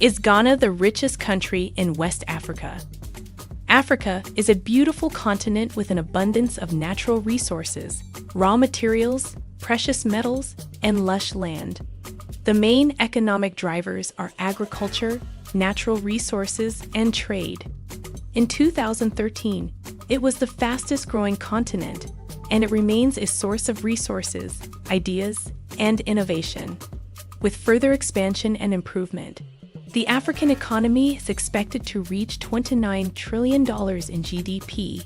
Is Ghana the richest country in West Africa? Africa is a beautiful continent with an abundance of natural resources, raw materials, precious metals, and lush land. The main economic drivers are agriculture, natural resources, and trade. In 2013, it was the fastest-growing continent, and it remains a source of resources, ideas, and innovation. With further expansion and improvement, the African economy is expected to reach $29 trillion in GDP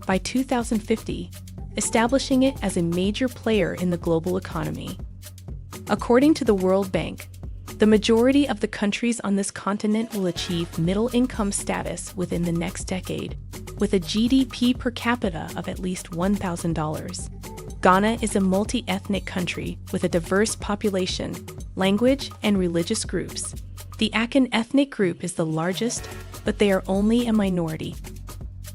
by 2050, establishing it as a major player in the global economy. According to the World Bank, the majority of the countries on this continent will achieve middle-income status within the next decade, with a GDP per capita of at least $1,000. Ghana is a multi-ethnic country with a diverse population, language, and religious groups. The Akan ethnic group is the largest, but they are only a minority.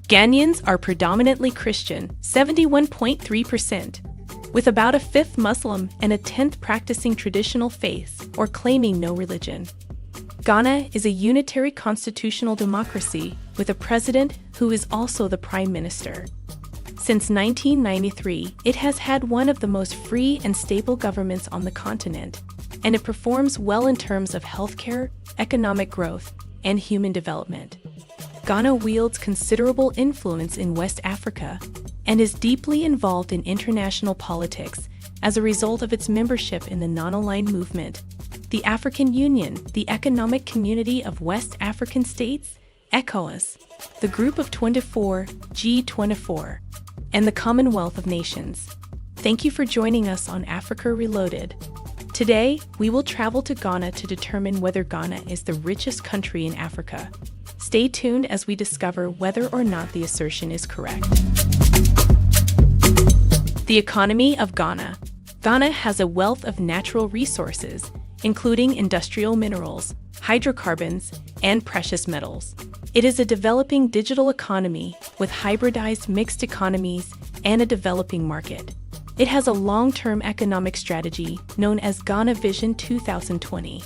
Ghanaians are predominantly Christian, 71.3%, with about a fifth Muslim and a tenth practicing traditional faiths or claiming no religion. Ghana is a unitary constitutional democracy with a president who is also the prime minister. Since 1993, it has had one of the most free and stable governments on the continent, and it performs well in terms of healthcare, economic growth, and human development. Ghana wields considerable influence in West Africa and is deeply involved in international politics as a result of its membership in the Non-Aligned Movement, the African Union, the Economic Community of West African States, ECOWAS, the Group of 24, G24, and the Commonwealth of Nations. Thank you for joining us on Africa Reloaded. Today, we will travel to Ghana to determine whether Ghana is the richest country in Africa. Stay tuned as we discover whether or not the assertion is correct. The economy of Ghana. Ghana has a wealth of natural resources, including industrial minerals, hydrocarbons, and precious metals. It is a developing digital economy with hybridized mixed economies and a developing market. It has a long-term economic strategy known as Ghana Vision 2020.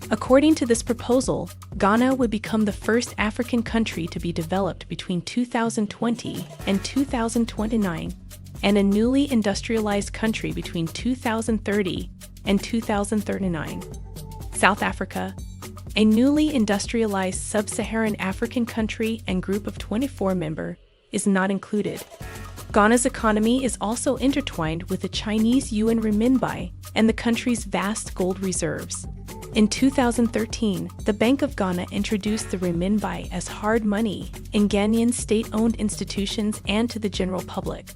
According to this proposal, Ghana would become the first African country to be developed between 2020 and 2029, and a newly industrialized country between 2030 and 2039. South Africa, a newly industrialized sub-Saharan African country and group of 24 member, is not included. Ghana's economy is also intertwined with the Chinese yuan renminbi and the country's vast gold reserves. In 2013, the Bank of Ghana introduced the renminbi as hard money in Ghanaian state-owned institutions and to the general public,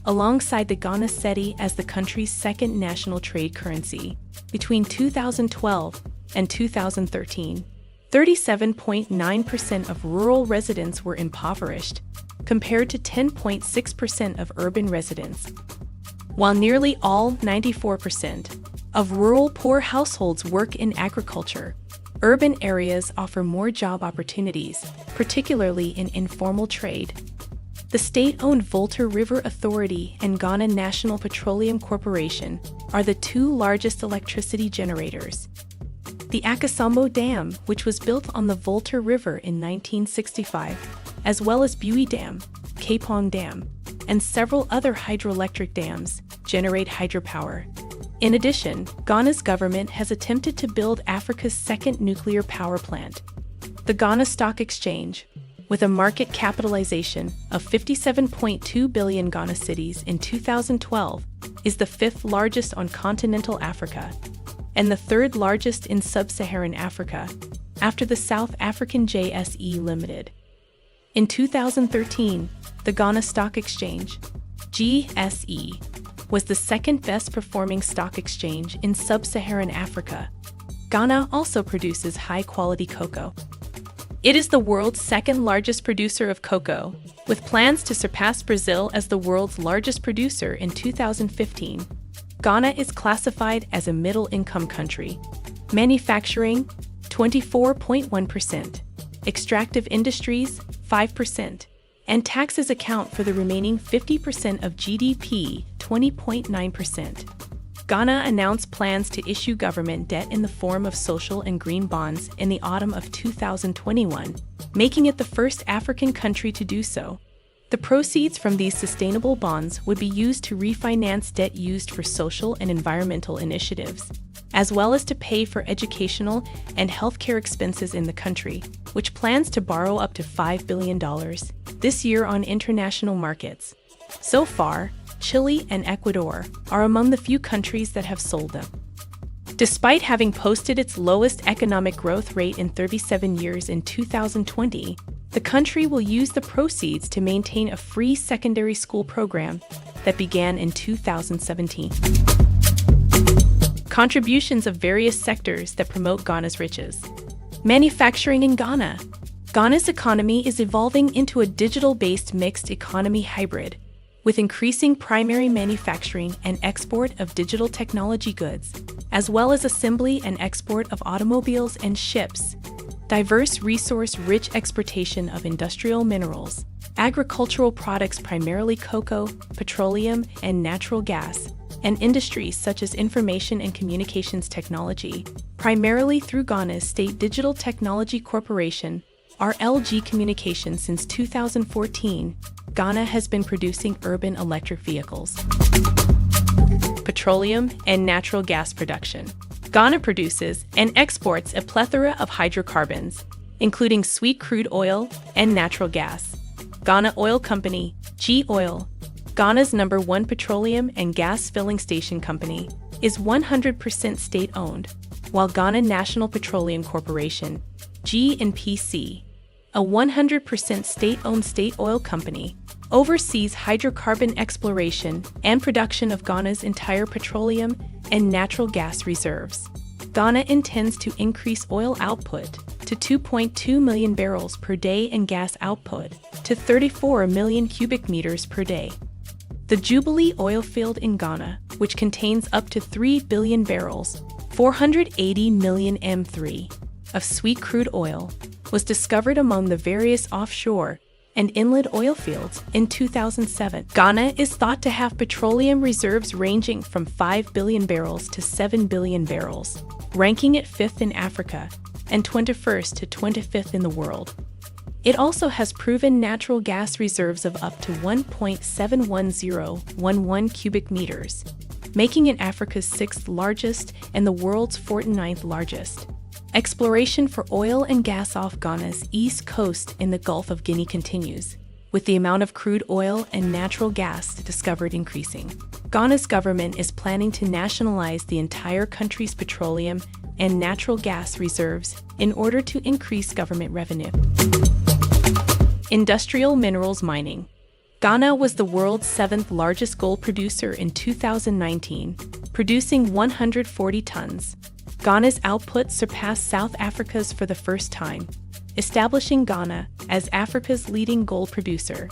alongside the Ghana cedi as the country's second national trade currency. Between 2012 and 2013, 37.9% of rural residents were impoverished, compared to 10.6% of urban residents. While nearly all 94% of rural poor households work in agriculture, urban areas offer more job opportunities, particularly in informal trade. The state-owned Volta River Authority and Ghana National Petroleum Corporation are the two largest electricity generators. The Akasambo Dam, which was built on the Volta River in 1965, as well as Bui Dam, Kapong Dam, and several other hydroelectric dams, generate hydropower. In addition, Ghana's government has attempted to build Africa's second nuclear power plant. The Ghana Stock Exchange, with a market capitalization of 57.2 billion Ghana cedis in 2012, is the fifth largest on continental Africa and the third largest in sub-Saharan Africa, after the South African JSE Limited. In 2013, the Ghana Stock Exchange, GSE, was the second best performing stock exchange in sub-Saharan Africa. Ghana also produces high-quality cocoa. It is the world's second largest producer of cocoa, with plans to surpass Brazil as the world's largest producer in 2015. Ghana is classified as a middle-income country. Manufacturing, 24.1%. Extractive industries, 5%. And taxes account for the remaining 50% of GDP, 20.9%. Ghana announced plans to issue government debt in the form of social and green bonds in the autumn of 2021, making it the first African country to do so. The proceeds from these sustainable bonds would be used to refinance debt used for social and environmental initiatives, as well as to pay for educational and healthcare expenses in the country, which plans to borrow up to $5 billion this year on international markets. So far, Chile and Ecuador are among the few countries that have sold them. Despite having posted its lowest economic growth rate in 37 years in 2020, the country will use the proceeds to maintain a free secondary school program that began in 2017. Contributions of various sectors that promote Ghana's riches. Manufacturing in Ghana. Ghana's economy is evolving into a digital-based mixed economy hybrid, with increasing primary manufacturing and export of digital technology goods, as well as assembly and export of automobiles and ships. Diverse resource-rich exportation of industrial minerals, agricultural products primarily cocoa, petroleum, and natural gas, and industries such as information and communications technology, primarily through Ghana's State Digital Technology Corporation, RLG Communications. Since 2014, Ghana has been producing urban electric vehicles. Petroleum and natural gas production. Ghana produces and exports a plethora of hydrocarbons, including sweet crude oil and natural gas. Ghana Oil Company, G Oil, Ghana's #1 petroleum and gas filling station company, is 100% state-owned, while Ghana National Petroleum Corporation, G&PC, a 100% state-owned state oil company, oversees hydrocarbon exploration and production of Ghana's entire petroleum and natural gas reserves. Ghana intends to increase oil output to 2.2 million barrels per day and gas output to 34 million cubic meters per day. The Jubilee oil field in Ghana, which contains up to 3 billion barrels, 480 million m3, of sweet crude oil, was discovered among the various offshore and inland oil fields in 2007. Ghana is thought to have petroleum reserves ranging from 5 billion barrels to 7 billion barrels, ranking it 5th in Africa and 21st to 25th in the world. It also has proven natural gas reserves of up to 1.71011 cubic meters, making it Africa's 6th largest and the world's 49th largest. Exploration for oil and gas off Ghana's east coast in the Gulf of Guinea continues, with the amount of crude oil and natural gas discovered increasing. Ghana's government is planning to nationalize the entire country's petroleum and natural gas reserves in order to increase government revenue. Industrial minerals mining. Ghana was the world's 7th largest gold producer in 2019, producing 140 tons. Ghana's output surpassed South Africa's for the first time, establishing Ghana as Africa's leading gold producer.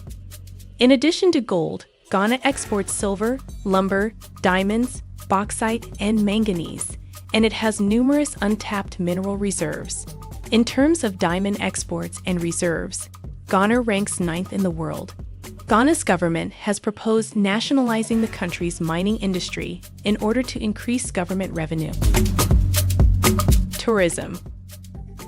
In addition to gold, Ghana exports silver, lumber, diamonds, bauxite, and manganese, and it has numerous untapped mineral reserves. In terms of diamond exports and reserves, Ghana ranks 9th in the world. Ghana's government has proposed nationalizing the country's mining industry in order to increase government revenue. Tourism.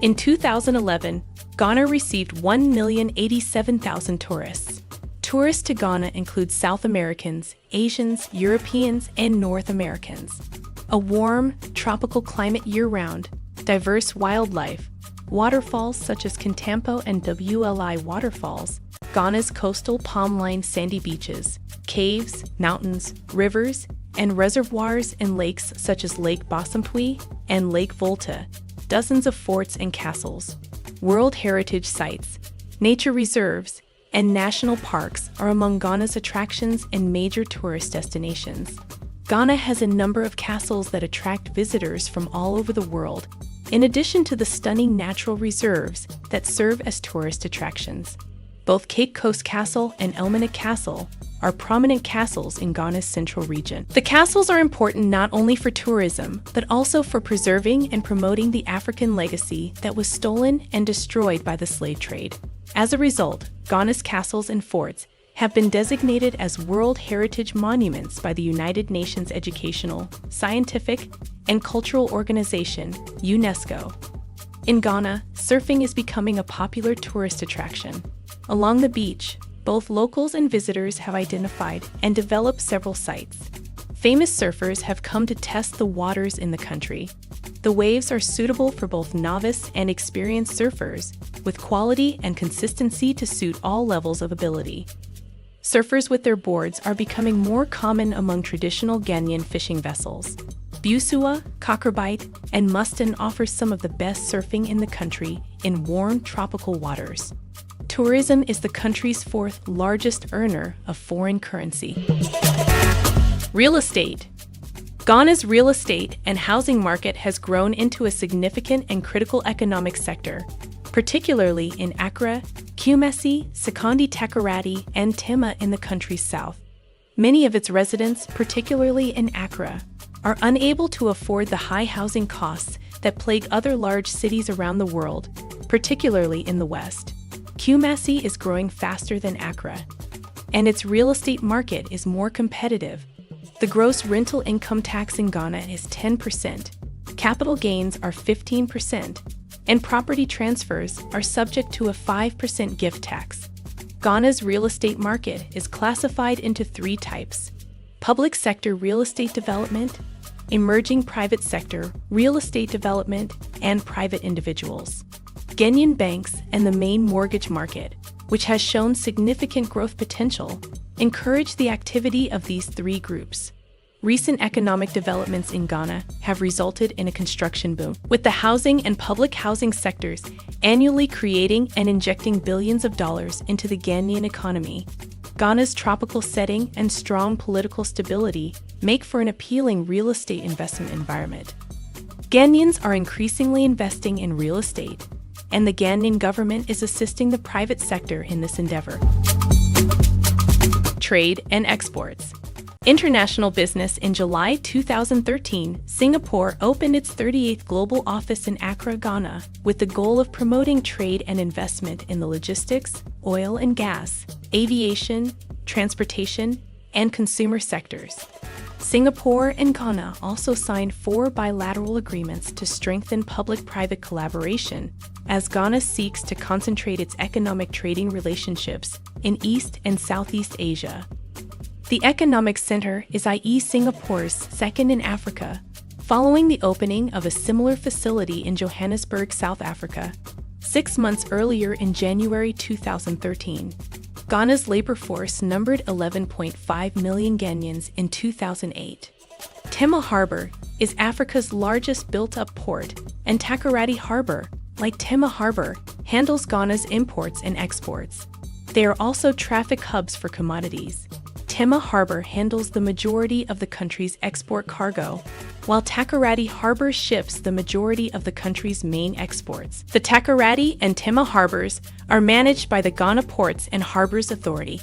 In 2011, Ghana received 1,087,000 tourists. Tourists to Ghana include South Americans, Asians, Europeans, and North Americans. A warm, tropical climate year-round, diverse wildlife, waterfalls such as Kintampo and WLI waterfalls, Ghana's coastal palm-lined sandy beaches, caves, mountains, rivers, and reservoirs and lakes such as Lake Bosompui and Lake Volta, dozens of forts and castles, World Heritage Sites, nature reserves, and national parks are among Ghana's attractions and major tourist destinations. Ghana has a number of castles that attract visitors from all over the world, in addition to the stunning natural reserves that serve as tourist attractions. Both Cape Coast Castle and Elmina Castle are prominent castles in Ghana's central region. The castles are important not only for tourism, but also for preserving and promoting the African legacy that was stolen and destroyed by the slave trade. As a result, Ghana's castles and forts have been designated as World Heritage Monuments by the United Nations Educational, Scientific, and Cultural Organization, UNESCO. In Ghana, surfing is becoming a popular tourist attraction. Along the beach, both locals and visitors have identified and developed several sites. Famous surfers have come to test the waters in the country. The waves are suitable for both novice and experienced surfers, with quality and consistency to suit all levels of ability. Surfers with their boards are becoming more common among traditional Ghanaian fishing vessels. Busua, Cockerbite, and Muston offer some of the best surfing in the country in warm tropical waters. Tourism is the country's fourth largest earner of foreign currency. Real estate. Ghana's real estate and housing market has grown into a significant and critical economic sector, particularly in Accra, Kumasi, Sekondi Takoradi, and Tema in the country's south. Many of its residents, particularly in Accra, are unable to afford the high housing costs that plague other large cities around the world, particularly in the West. Kumasi is growing faster than Accra, and its real estate market is more competitive. The gross rental income tax in Ghana is 10%, capital gains are 15%, and property transfers are subject to a 5% gift tax. Ghana's real estate market is classified into three types: public sector real estate development, emerging private sector real estate development, and private individuals. Ghanaian banks and the main mortgage market, which has shown significant growth potential, encourage the activity of these three groups. Recent economic developments in Ghana have resulted in a construction boom, with the housing and public housing sectors annually creating and injecting billions of dollars into the Ghanaian economy. Ghana's tropical setting and strong political stability make for an appealing real estate investment environment. Ghanaians are increasingly investing in real estate, and the Ghanaian government is assisting the private sector in this endeavor. Trade and exports. International business. In July 2013, Singapore opened its 38th global office in Accra, Ghana, with the goal of promoting trade and investment in the logistics, oil and gas, aviation, transportation, and consumer sectors. Singapore and Ghana also signed 4 bilateral agreements to strengthen public-private collaboration as Ghana seeks to concentrate its economic trading relationships in East and Southeast Asia. The economic center is i.e. Singapore's second in Africa, following the opening of a similar facility in Johannesburg, South Africa, 6 months earlier in January 2013. Ghana's labor force numbered 11.5 million Ghanaians in 2008. Tema Harbor is Africa's largest built-up port, and Takoradi Harbor, like Tema Harbor, handles Ghana's imports and exports. They are also traffic hubs for commodities. Tema Harbor handles the majority of the country's export cargo, while Takoradi Harbor ships the majority of the country's main exports. The Takoradi and Tema harbors are managed by the Ghana Ports and Harbors Authority.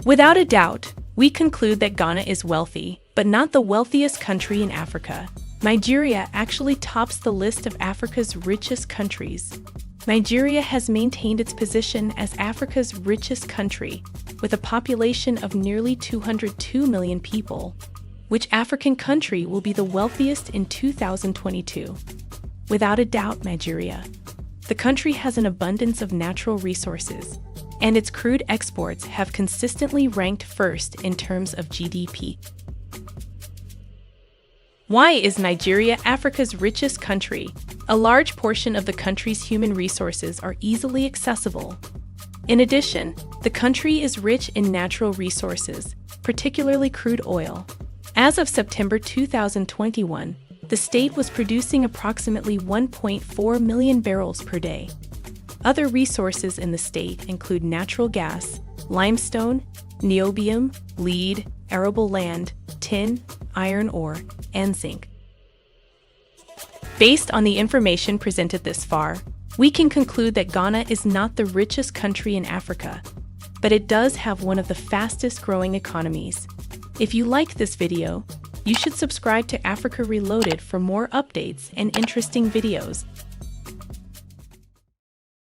Without a doubt, we conclude that Ghana is wealthy, but not the wealthiest country in Africa. Nigeria actually tops the list of Africa's richest countries. Nigeria has maintained its position as Africa's richest country, with a population of nearly 202 million people. Which African country will be the wealthiest in 2022? Without a doubt, Nigeria. The country has an abundance of natural resources, and its crude exports have consistently ranked first in terms of GDP. Why is Nigeria Africa's richest country? A large portion of the country's human resources are easily accessible. In addition, the country is rich in natural resources, particularly crude oil. As of September 2021, the state was producing approximately 1.4 million barrels per day. Other resources in the state include natural gas, limestone, niobium, lead, arable land, tin, iron ore, and zinc. Based on the information presented this far, we can conclude that Ghana is not the richest country in Africa, but it does have one of the fastest growing economies. If you liked this video, you should subscribe to Africa Reloaded for more updates and interesting videos.